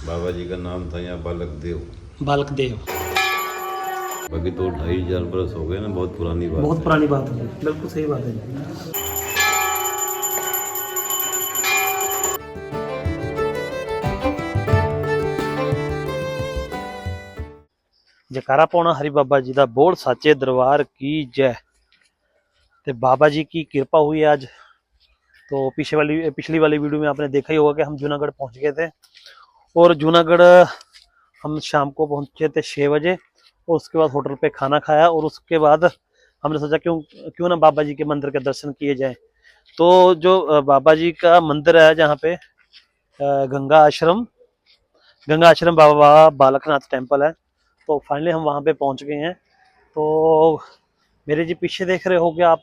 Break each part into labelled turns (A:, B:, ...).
A: बाबा जी का नाम था यहाँ बालक देव।
B: बालक देव।
A: बाकी तो 2500 बरस हो गए ना, बहुत पुरानी बात
B: बहुत
A: है।
B: पुरानी बात है, बिल्कुल सही बात है जी। जयकारा पाउणा हरि बाबा जी दा, बोल साचे दरबार की जय। ते बाबा जी की कृपा हुई आज। तो पिछली वाली वीडियो में आपने देखा ही होगा कि हम जूनागढ़ पहुंच गए थे, और जूनागढ़ हम शाम को पहुंचे थे 6 बजे, और उसके बाद होटल पे खाना खाया, और उसके बाद हमने सोचा क्यों क्यों ना बाबा जी के मंदिर के दर्शन किए जाएं। तो जो बाबा जी का मंदिर है जहाँ पे गंगा आश्रम बाबा बालकनाथ टेम्पल है, तो फाइनली हम वहाँ पे पहुँच गए हैं। तो मेरे जी पीछे देख रहे होगे आप,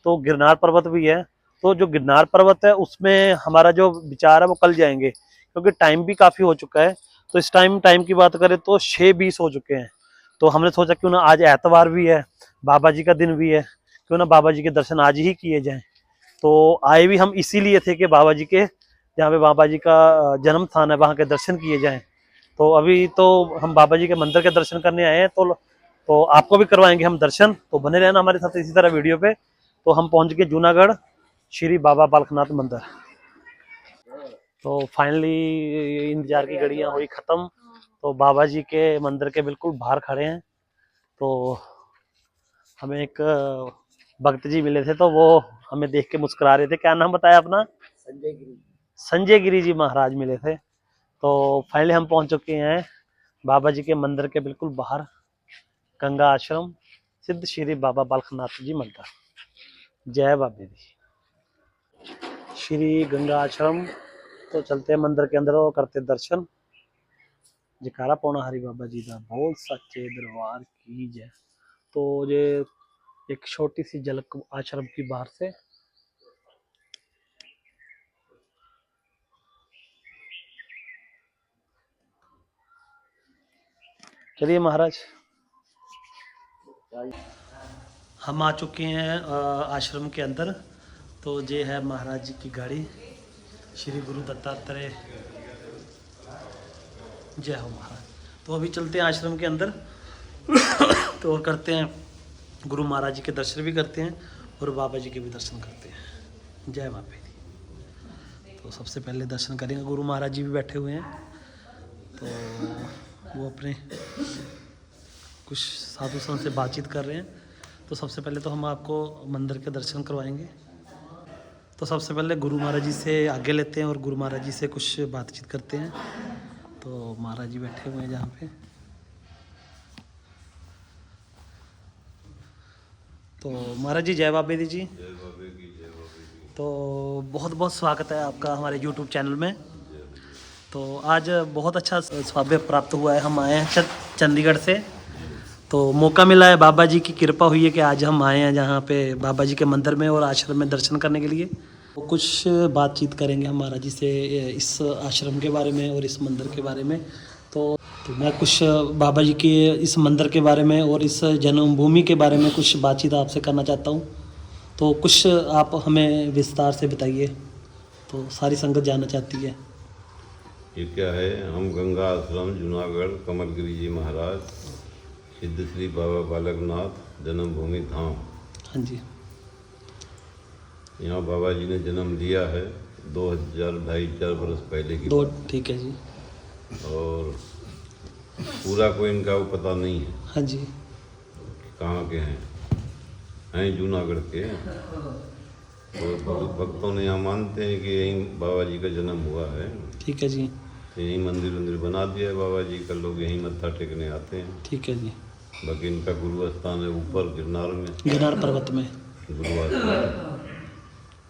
B: तो गिरनार पर्वत भी है। तो जो गिरनार पर्वत है उसमें हमारा जो विचार है वो कल जाएंगे, क्योंकि टाइम भी काफ़ी हो चुका है। तो इस टाइम की बात करें तो 6:20 हो चुके हैं। तो हमने सोचा क्यों ना, आज एतवार भी है, बाबा जी का दिन भी है, क्यों ना बाबा जी के दर्शन आज ही किए जाएं। तो आए भी हम इसीलिए थे कि बाबा जी के, जहाँ पे बाबा जी का जन्म स्थान है, वहाँ के दर्शन किए जाएं। तो अभी तो हम बाबा जी के मंदिर के दर्शन करने आए हैं, तो आपको भी करवाएंगे हम दर्शन, तो बने रहना हमारे साथ इसी तरह वीडियो पे। तो हम पहुंच गए जूनागढ़ श्री बाबा बालकनाथ मंदिर। तो फाइनली इंतजार की घड़ियां हुई खत्म, तो बाबा जी के मंदिर के बिल्कुल बाहर खड़े हैं। तो हमें एक भक्त जी मिले थे, तो वो हमें देख के मुस्कुरा रहे थे। क्या नाम बताया अपना? संजय गिरी जी महाराज मिले थे। तो फाइनली हम पहुंच चुके हैं बाबा जी के मंदिर के बिल्कुल बाहर, गंगा आश्रम सिद्ध श्री बाबा बालकनाथ जी मंदिर। जय बाबे दी। श्री गंगा आश्रम। तो चलते हैं मंदिर के अंदर और करते दर्शन। जयकारा पाउणा हरि बाबा जी का, बोल सच्चे दरबार की जय। तो ये एक छोटी सी झलक आश्रम की बाहर से। चलिए महाराज, हम आ चुके हैं आश्रम के अंदर। तो ये है महाराज जी की गाड़ी, श्री गुरु दत्तात्रेय। जय हो महाराज। तो अभी चलते हैं आश्रम के अंदर तो और करते हैं, गुरु महाराज जी के दर्शन भी करते हैं और बाबा जी के भी दर्शन करते हैं। जय बाबा जी। तो सबसे पहले दर्शन करेंगे, गुरु महाराज जी भी बैठे हुए हैं, तो वो अपने कुछ साधु संत से बातचीत कर रहे हैं। तो सबसे पहले तो हम आपको मंदिर के दर्शन करवाएंगे। तो सबसे पहले गुरु महाराज जी से आगे लेते हैं और गुरु महाराज जी से कुछ बातचीत करते हैं। तो महाराज जी बैठे हुए हैं जहाँ पे। तो महाराज जी जय बाबे दी जी। तो बहुत बहुत स्वागत है आपका हमारे YouTube चैनल में। तो आज बहुत अच्छा सौभाग्य प्राप्त हुआ है, हम आए हैं चंडीगढ़ से। तो मौका मिला है, बाबा जी की कृपा हुई है कि आज हम आए हैं जहाँ पे बाबा जी के मंदिर में और आश्रम में दर्शन करने के लिए। तो कुछ बातचीत करेंगे हम महाराज जी से इस आश्रम के बारे में और इस मंदिर के बारे में। तो मैं कुछ बाबा जी के इस मंदिर के बारे में और इस जन्मभूमि के बारे में कुछ बातचीत आपसे करना चाहता हूँ। तो कुछ आप हमें विस्तार से बताइए, तो सारी संगत जानना चाहती है।
A: ये क्या है, हम गंगा आश्रम जूनागढ़ कमलगिरी जी महाराज सिद्ध श्री बाबा बालकनाथ जन्मभूमि धाम।
B: हाँ जी।
A: यहाँ बाबा जी ने जन्म लिया है 2000-2500 बरस पहले की
B: दो,
A: बात।
B: ठीक है जी।
A: और पूरा कोई इनका वो पता नहीं है।
B: हाँ जी।
A: कहाँ के हैं जूनागढ़ के। तो भक्तों ने यहाँ मानते हैं कि यहीं बाबा जी का जन्म हुआ है।
B: ठीक है जी।
A: तो यहीं मंदिर बना दिया है बाबा जी का, लोग यहीं मत्था टेकने आते हैं।
B: ठीक है जी।
A: बाकी इनका गुरु स्थान है ऊपर गिरनार में,
B: गिरनार पर्वत में।
A: गुरु आश्रम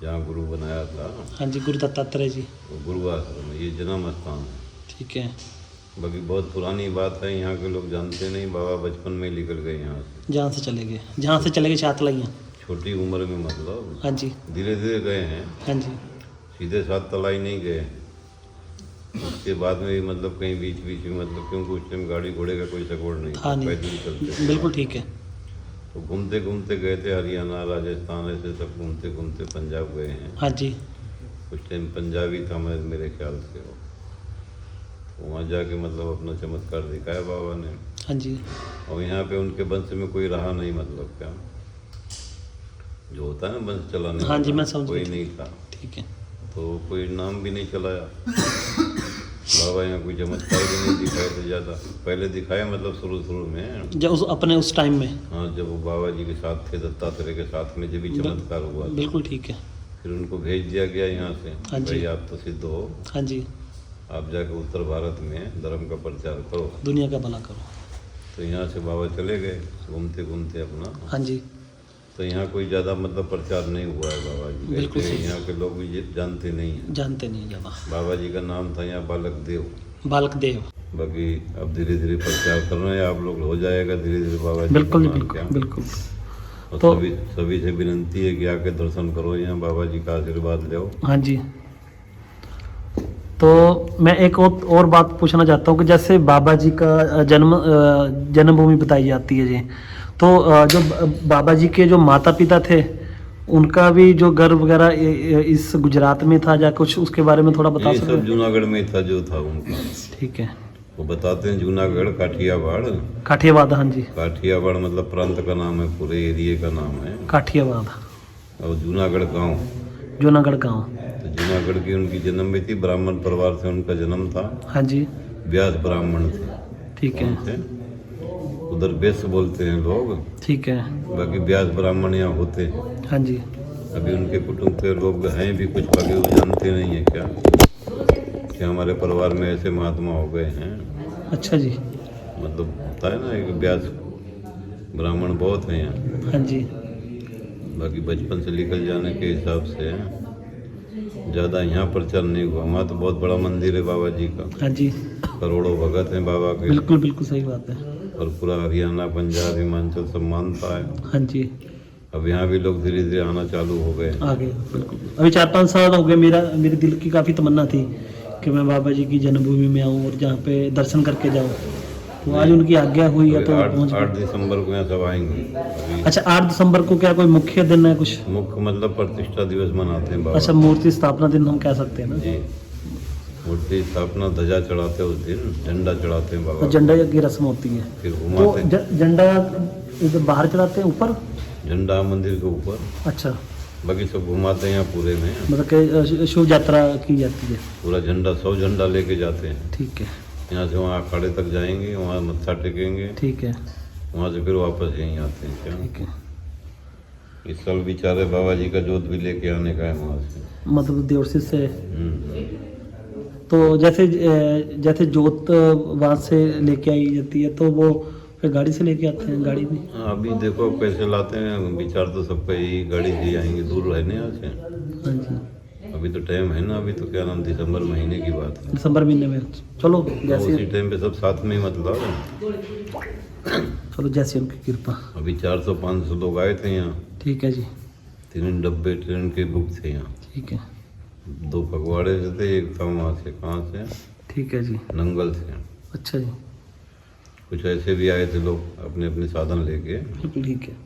A: जहाँ गुरु बनाया था।
B: हाँ जी, गुरु दत्तात्रेय जी।
A: वो गुरु आश्रम है, ये जन्म स्थान है।
B: ठीक है।
A: बाकी बहुत पुरानी बात है, यहाँ के लोग जानते नहीं। बाबा बचपन में ही निकल गए यहाँ से,
B: जहाँ से चले गए चातलाइयाँ।
A: छोटी उम्र में, मतलब
B: हाँ जी।
A: धीरे धीरे गए हैं।
B: हाँ जी।
A: सीधे साथ तलाई नहीं गए। उसके बाद में भी मतलब कहीं बीच में, मतलब क्योंकि उस टाइम गाड़ी घोड़े का कोई सपोर्ट नहीं था, पैदल ही चलते थे।
B: बिल्कुल ठीक है।
A: तो घूमते घूमते गए थे, हरियाणा राजस्थान ऐसे सब घूमते घूमते पंजाब गए हैं।
B: हाँ जी।
A: उस टाइम पंजाबी था मेरे ख्याल से वो। वहाँ जाके मतलब अपना चमत्कार दिखाया बाबा ने।
B: हाँ जी।
A: और यहाँ पे उनके वंश में कोई रहा नहीं, मतलब क्या जो होता है ना वंश चलाने
B: हाँ जी,
A: वाला,
B: मैं समझ
A: कोई
B: गया।
A: नहीं था।
B: ठीक है।
A: तो कोई नाम भी नहीं चलाया। बाबा यहाँ कोई चमत्कार भी नहीं दिखाए थे ज़्यादा। पहले दिखाया मतलब शुरू में,
B: जब उस टाइम में।
A: हाँ, जब वो बाबा जी के साथ थे, दत्तात्रेय के साथ में, जब भी चमत्कार हुआ था।
B: बिल्कुल ठीक है।
A: फिर उनको भेज दिया गया यहाँ से,
B: हाँ जी।
A: भाई आप तो सिद्ध हो,
B: हाँ जी।
A: आप जाके उत्तर भारत में धर्म का प्रचार करो,
B: दुनिया का भला करो।
A: तो यहाँ से बाबा चले गए घूमते घूमते अपना।
B: हाँ जी।
A: तो यहाँ कोई ज़्यादा मतलब प्रचार नहीं हुआ है बाबा जी का,
B: बिल्कुल
A: इसलिए
B: सही।
A: यहाँ के लोग भी जानते नहीं हैं।
B: जानते नहीं ज़्यादा।
A: बाबा जी का नाम था यहाँ बालक देव।
B: बालक देव।
A: बाकी अब धीरे धीरे प्रचार कर रहे हैं आप लोग, हो जाएगा धीरे धीरे बाबा जी
B: बिल्कुल
A: का
B: जी,
A: नाम
B: बिल्कुल
A: क्या।
B: बिल्कुल।
A: और
B: तो
A: सभी से विनती है कि आके दर्शन करो, यहाँ बाबा जी का आशीर्वाद लो।
B: हाँ जी। तो मैं एक और बात पूछना चाहता हूँ कि जैसे बाबा जी का जन्मभूमि बताई जाती है जी, तो जो बाबा जी के जो माता पिता थे उनका भी जो घर वगैरह इस गुजरात में था, या कुछ उसके बारे में थोड़ा बता
A: ये
B: सकते
A: सब
B: हैं?
A: जूनागढ़ में था जो था उनका।
B: ठीक है।
A: वो बताते हैं जूनागढ़ काठियावाड़।
B: काठियावाड़, हाँ जी।
A: काठियावाड़ मतलब प्रांत का नाम है, पूरे एरिया का नाम है
B: काठियावाड़।
A: और जूनागढ़ गांव।
B: जूनागढ़ गांव।
A: तो जूनागढ़ की उनकी जन्म थी, ब्राह्मण परिवार से उनका जन्म था।
B: हाँ जी।
A: व्यास ब्राह्मण थे।
B: ठीक है।
A: कौन थे? उधर वैश्य बोलते हैं लोग,
B: ठीक है।
A: बाकी व्यास ब्राह्मण यहाँ होते हैं।
B: हाँ जी।
A: अभी उनके कुटुंब के लोग हैं भी कुछ, बाकी वो जानते नहीं है क्या कि हमारे परिवार में ऐसे महात्मा हो गए हैं।
B: अच्छा जी।
A: मतलब होता है ना, एक व्यास ब्राह्मण बहुत हैं यहाँ।
B: हाँ जी।
A: बाकी बचपन से निकल जाने के हिसाब से ज़्यादा यहाँ प्रचार नहीं हुआ। वहाँ तो बहुत बड़ा मंदिर है बाबा जी का,
B: हाँ जी।
A: करोड़ों भगत हैं बाबा के।
B: बिल्कुल बिल्कुल सही बात है।
A: और पूरा हरियाणा, पंजाब, हिमाचल सब मानता है।
B: हाँ जी।
A: अब यहाँ भी लोग धीरे धीरे आना चालू हो गए हैं।
B: आगे बिल्कुल। अभी 4-5 साल हो गए, मेरे दिल की काफ़ी तमन्ना थी कि मैं बाबा जी की जन्मभूमि में आऊँ और जहाँ पे दर्शन करके जाऊँ, तो आज उनकी आज्ञा हुई है तो पहुँच
A: 8 दिसंबर को यहाँ सब आएंगे अभी।
B: अच्छा, 8 दिसंबर को क्या कोई मुख्य दिन है कुछ?
A: मुख्य मतलब प्रतिष्ठा दिवस मनाते हैं बाबा।
B: अच्छा, मूर्ति स्थापना दिन हम कह सकते हैं ना
A: जी, मूर्ति स्थापना, ध्वजा चढ़ाते हैं उस दिन, झंडा चढ़ाते हैं
B: तो
A: बाबा।
B: झंडा की रस्म होती है,
A: फिर
B: तो
A: घुमाते हैं
B: झंडा इधर बाहर चढ़ाते हैं ऊपर?
A: झंडा मंदिर के ऊपर,
B: अच्छा,
A: बाकी सब घुमाते हैं यहाँ पूरे में।
B: मतलब कि शोभा यात्रा की जाती है।
A: पूरा झंडा 100 झंडा लेके जाते हैं।
B: ठीक है।
A: यहाँ से वहाँ अखाड़े तक जाएंगे, वहाँ मत्था टेकेंगे,
B: ठीक है।
A: वहाँ से फिर वापस यहीं आते हैं। क्या
B: ठीक है।
A: इस साल बेचारे बाबा जी का जोत भी लेके आने का है वहाँ से।
B: मतलब देवर्षि से।
A: हम्म।
B: तो जैसे जोत वहाँ से लेके आई जाती है, तो वो फिर गाड़ी से लेके आते हैं, गाड़ी में?
A: हाँ, अभी देखो कैसे लाते हैं, विचार तो सबका यही, गाड़ी से आएंगे, दूर रहने यहाँ से।
B: हाँ जी।
A: अभी तो टाइम है ना, अभी तो क्या नाम, दिसंबर महीने की बात है।
B: दिसंबर महीने में। चलो
A: तो
B: जैसे
A: उसी टाइम पे सब साथ में ही मतलब।
B: चलो जैसे उनकी कृपा।
A: अभी 400-500 लोग आए थे यहाँ।
B: ठीक है जी।
A: 3 डब्बे ट्रेन के बुक थे यहाँ।
B: ठीक है।
A: 2 फगवाड़े से थे, एक था वहाँ से, कहाँ से,
B: ठीक है जी।
A: नंगल से।
B: अच्छा जी।
A: कुछ ऐसे भी आए थे लोग अपने अपने साधन लेके,
B: बिल्कुल ठीक है।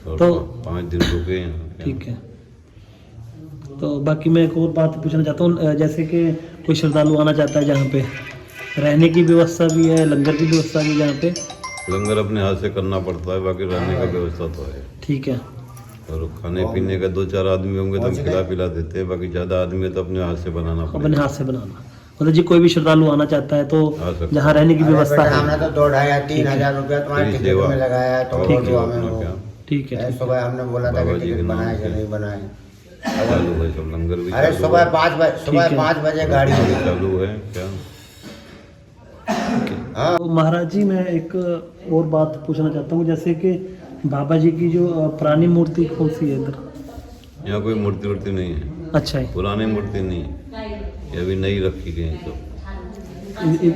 A: और
B: तो
A: 5 दिन रुके यहाँ।
B: ठीक है। तो बाकी मैं एक और बात पूछना चाहता हूँ, जैसे कि कोई श्रद्धालु आना चाहता है, जहाँ पे रहने की व्यवस्था भी है, लंगर की व्यवस्था भी है जहाँ पे?
A: लंगर अपने हाथ से करना पड़ता है, बाकी रहने का व्यवस्था तो है।
B: ठीक है।
A: और खाने पीने का 2-4 आदमी होंगे तो हम खिला पिला देते हैं, बाकी ज़्यादा आदमी है तो अपने हाथ से बनाना
B: अपने
A: पड़ेगा।
B: हाथ से बनाना। मतलब जी कोई भी श्रद्धालु आना चाहता है तो
A: आ सकता है।
B: जहाँ रहने की व्यवस्था है।
C: हमने तो 2-2,500-3,000 रुपया तुम्हारे
A: फ्री
C: टिकट
A: सेवा।
C: में लगाया है, तो
A: और
C: वो
A: सेवा
C: हमें
A: अपना
C: वो
A: क्या
B: ठीक है। ठीक
C: सुबह हमने बोला था
A: बाबा
C: कि
A: जी के
C: टिकट
A: नाम
C: बनाए
A: से।
C: कि नहीं बनाए।
A: चालू है सब, लंगर भी
C: अरे
A: चालू
C: सुबह
A: है।
C: 5 बजे गाड़ी
A: भी
C: हुई।
A: चालू है क्या।
C: हाँ,
B: तो महाराज जी, मैं एक और बात पूछना चाहता हूँ, जैसे कि बाबा जी की जो पुरानी मूर्ति कौन सी है इधर?
A: यहाँ कोई मूर्ति वूर्ति नहीं है,
B: अच्छा है।
A: पुरानी मूर्ति नहीं है, ये अभी नई रखी गई है सब।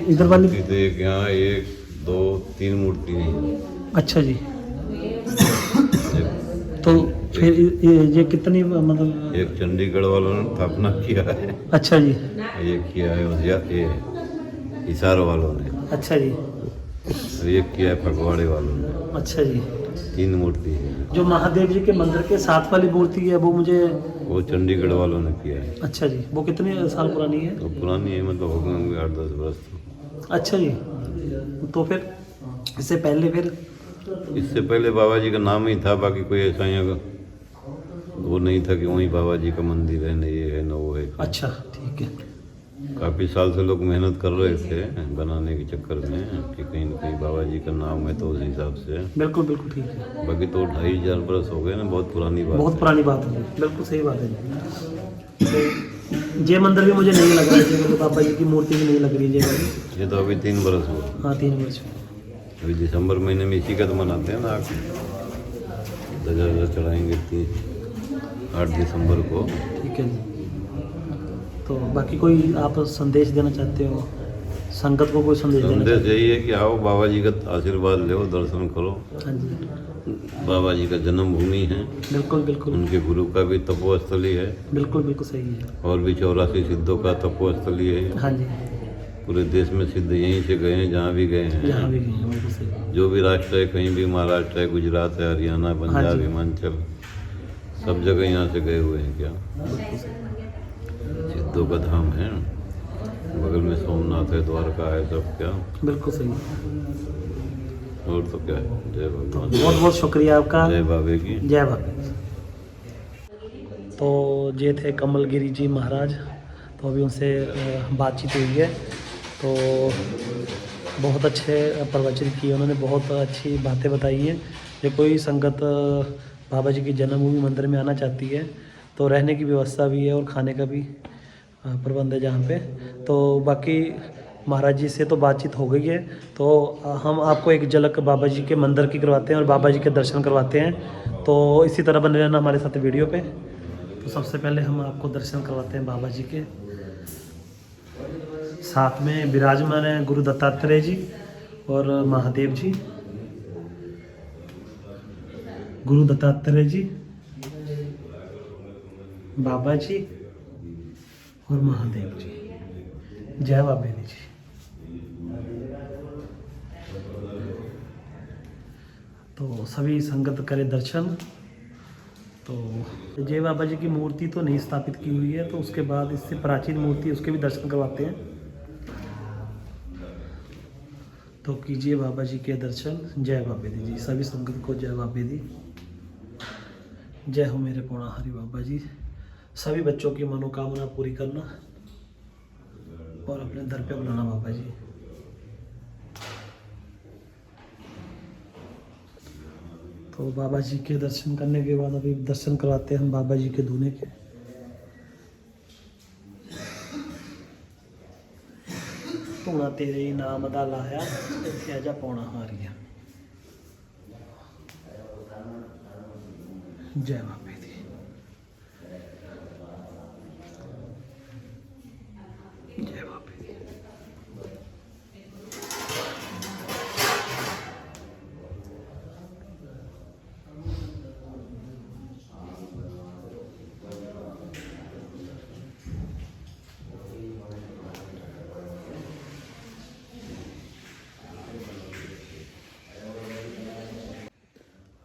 B: इधर वाली?
A: मूर्ति तो एक यहाँ 1, 2, 3 मूर्ति है।
B: अच्छा जी।
A: एक-
B: तो फिर ये कितनी मतलब?
A: एक चंडीगढ़ वालों ने स्थापना किया है,
B: अच्छा जी।
A: एक किया है ये हिसार वालों ने,
B: अच्छा जी।
A: और एक किया है फगवाड़े वालों ने।
B: अच्छा जी।
A: 3 मूर्ति है।
B: जो महादेव जी के मंदिर के साथ वाली मूर्ति है वो मुझे,
A: वो चंडीगढ़ वालों ने किया है।
B: अच्छा जी, वो कितने साल पुरानी है?
A: तो पुरानी है, मतलब हो गए होंगे 8-10 वर्ष। तो
B: अच्छा जी, तो फिर इससे पहले फिर
A: इससे पहले बाबा जी का नाम ही था, बाकी कोई ऐसा यहाँ का वो नहीं था कि वहीं बाबा जी का मंदिर है, न ये है न वो है।
B: अच्छा ठीक है।
A: काफ़ी साल से लोग मेहनत कर रहे थे बनाने के चक्कर में कि कहीं न कहीं बाबा जी का नाम है, तो उस हिसाब से।
B: बिल्कुल बिल्कुल ठीक है।
A: बाकी तो 2500 बरस हो गए ना, बहुत पुरानी बात
B: बहुत
A: है।
B: पुरानी बात है, बिल्कुल सही बात है। तो ये मंदिर भी मुझे नहीं लग रहा है, मुझे बाबा जी की मूर्ति भी नहीं लग रही है ये वाली।
A: ये तो अभी 3 बरस हुआ।
B: हाँ 3 वर्ष।
A: अभी दिसंबर महीने में इसी का तो मनाते हैं ना, ध्वजा चढ़ाएंगे 8 दिसंबर को।
B: ठीक है जी। तो बाकी कोई आप संदेश देना चाहते हो संगत को? कोई संदेश देना
A: संदेश यही है कि आओ, बाबा जी का आशीर्वाद लो, दर्शन करो।
B: हाँ जी,
A: बाबा जी का जन्मभूमि है,
B: बिल्कुल बिल्कुल
A: उनके गुरु का भी तपोस्थली है,
B: बिल्कुल बिल्कुल सही है।
A: और भी 84 सिद्धों का तपोस्थली है।
B: हाँ जी,
A: पूरे देश में सिद्ध यहीं से गए हैं, जहाँ भी गए हैं।
B: जहाँ भी गए हैं बिल्कुल सही।
A: जो भी राष्ट्र है, कहीं भी महाराष्ट्र है, गुजरात है, हरियाणा, पंजाब,
B: जी।
A: हिमाचल, सब जगह यहाँ से गए हुए हैं। क्या सिद्धों का धाम है, बगल में सोमनाथ है, द्वारका है, सब। क्या
B: बिल्कुल सही।
A: और तो क्या है। जय भगवान।
B: बहुत बहुत शुक्रिया आपका।
A: जय बाबे की।
B: जय बाबा। तो ये थे कमलगिरी जी महाराज। तो अभी उनसे बातचीत हुई है, तो बहुत अच्छे प्रवचन किए उन्होंने, बहुत अच्छी बातें बताई हैं। जो कोई संगत बाबा जी की जन्मभूमि मंदिर में आना चाहती है तो रहने की व्यवस्था भी है और खाने का भी प्रबंध है जहाँ पे। तो बाकी महाराज जी से तो बातचीत हो गई है, तो हम आपको एक झलक बाबा जी के मंदिर की करवाते हैं और बाबा जी के दर्शन करवाते हैं। तो इसी तरह बने रहना हमारे साथ वीडियो पे। तो सबसे पहले हम आपको दर्शन करवाते हैं बाबा जी के। साथ में विराजमान है गुरु दत्तात्रेय जी और महादेव जी। गुरु दत्तात्रेय जी, बाबा जी और महादेव जी। जय बाबे जी। तो सभी संगत करे दर्शन। तो जय बाबा जी की मूर्ति तो नहीं स्थापित की हुई है, तो उसके बाद इससे प्राचीन मूर्ति उसके भी दर्शन करवाते हैं। तो कीजिए बाबा जी के दर्शन। जय बाबे दी जी। सभी संगत को जय बाबे दी। जय हो मेरे पौणाहारी बाबा जी। सभी बच्चों की मनोकामना पूरी करना और अपने दर पे बुलाना बाबा जी। तो बाबा जी के दर्शन करने के बाद अभी दर्शन करवाते हैं हम बाबा जी के दूल्हे के। तूना तेरे ही नाम दा लाया इत्थे जा पौना हारिया। जय बाबे दी। जय बाबे दी।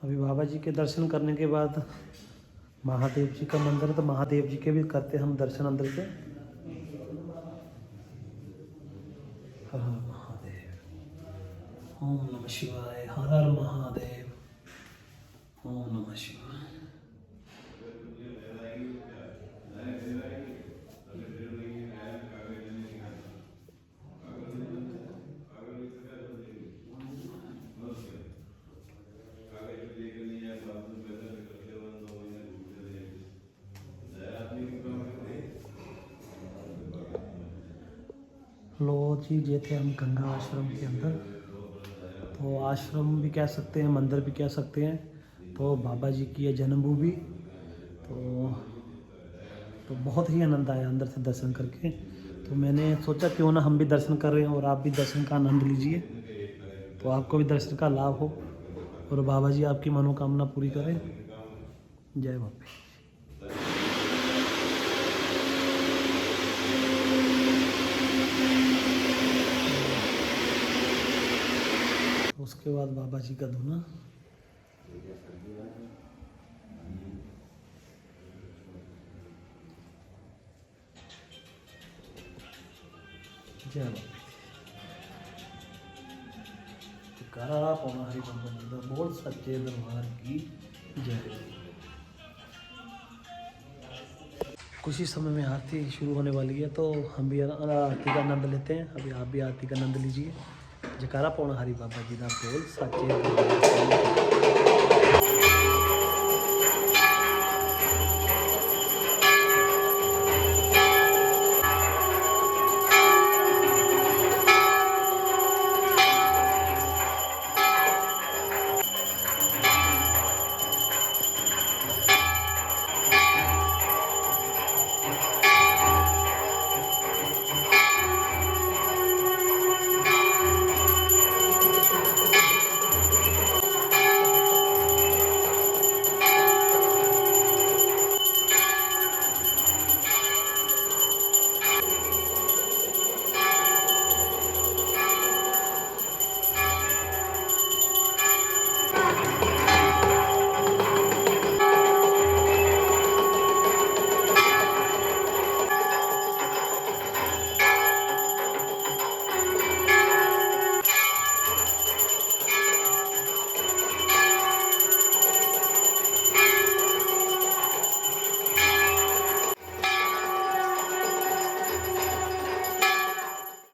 B: अभी बाबा जी के दर्शन करने के बाद महादेव जी का मंदिर है, तो महादेव जी के भी करते हम दर्शन अंदर से। हर हर महादेव। ओम नमः शिवाय। हर हर महादेव। ओम नमः शिवाय। लो जी, ये थे हम गंगा आश्रम के अंदर। तो आश्रम भी कह सकते हैं, मंदिर भी कह सकते हैं। तो बाबा जी की है जन्मभूमि। तो बहुत ही आनंद आया अंदर से दर्शन करके। तो मैंने सोचा क्यों ना हम भी दर्शन कर रहे हैं और आप भी दर्शन का आनंद लीजिए, तो आपको भी दर्शन का लाभ हो और बाबा जी आपकी मनोकामना पूरी करें। जय बाबा। उसके बाद बाबा जी का धुना। जय बाबा जयकारा पौना हरि बाबा जी का बोल सच्चे दरबार की जय। कुछ ही समय में आरती शुरू होने वाली है, तो हम भी आरती का आनंद लेते हैं। अभी आप भी आरती का आनंद लीजिए। जयकारा पौना हरि बाबा जी का बोल सच्चे दरबार की जय।